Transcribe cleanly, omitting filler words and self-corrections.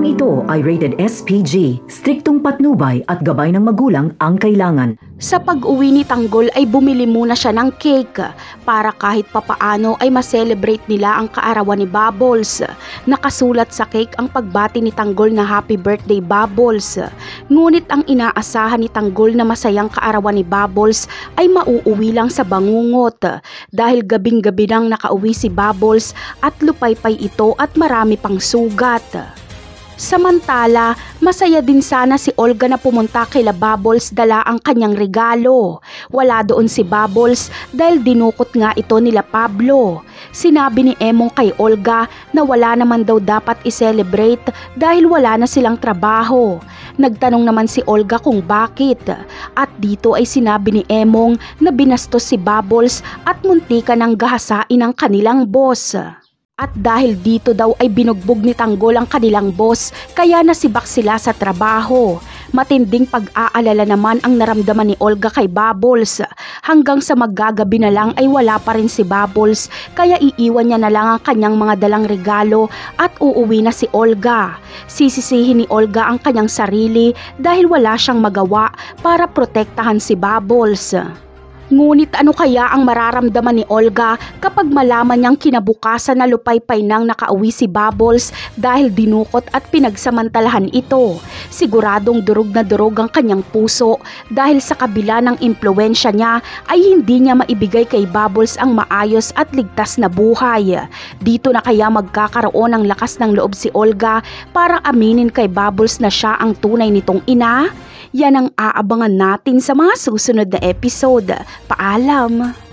Programang ito ay rated SPG, striktong patnubay at gabay ng magulang ang kailangan. Sa pag-uwi ni Tanggol ay bumili muna siya ng cake para kahit papaano ay ma-celebrate nila ang kaarawan ni Bubbles. Nakasulat sa cake ang pagbati ni Tanggol na Happy Birthday Bubbles. Ngunit ang inaasahan ni Tanggol na masayang kaarawan ni Bubbles ay mauuwi lang sa bangungot dahil gabing-gabi nang nakauwi si Bubbles at lupaypay ito at marami pang sugat. Samantala, masaya din sana si Olga na pumunta kila Bubbles dala ang kanyang regalo. Wala doon si Bubbles dahil dinukot nga ito nila Pablo. Sinabi ni Emong kay Olga na wala naman daw dapat i-celebrate dahil wala na silang trabaho. Nagtanong naman si Olga kung bakit. At dito ay sinabi ni Emong na binastos si Bubbles at muntikan ng gahasain ang kanilang boss. At dahil dito daw ay binugbog ni Tanggol ang kanilang boss kaya nasibak sila sa trabaho. Matinding pag-aalala naman ang naramdaman ni Olga kay Bubbles. Hanggang sa maggagabi na lang ay wala pa rin si Bubbles kaya iiwan niya na lang ang kanyang mga dalang regalo at uuwi na si Olga. Sisisihin ni Olga ang kanyang sarili dahil wala siyang magawa para protektahan si Bubbles. Ngunit ano kaya ang mararamdaman ni Olga kapag malaman niyang kinabukasan na lupaypay nang nakauwi si Bubbles dahil dinukot at pinagsamantalahan ito? Siguradong durog na durog ang kanyang puso dahil sa kabila ng impluwensya niya ay hindi niya maibigay kay Bubbles ang maayos at ligtas na buhay. Dito na kaya magkakaroon ng lakas ng loob si Olga para aminin kay Bubbles na siya ang tunay nitong ina? Yan ang aabangan natin sa mga susunod na episode. Paalam!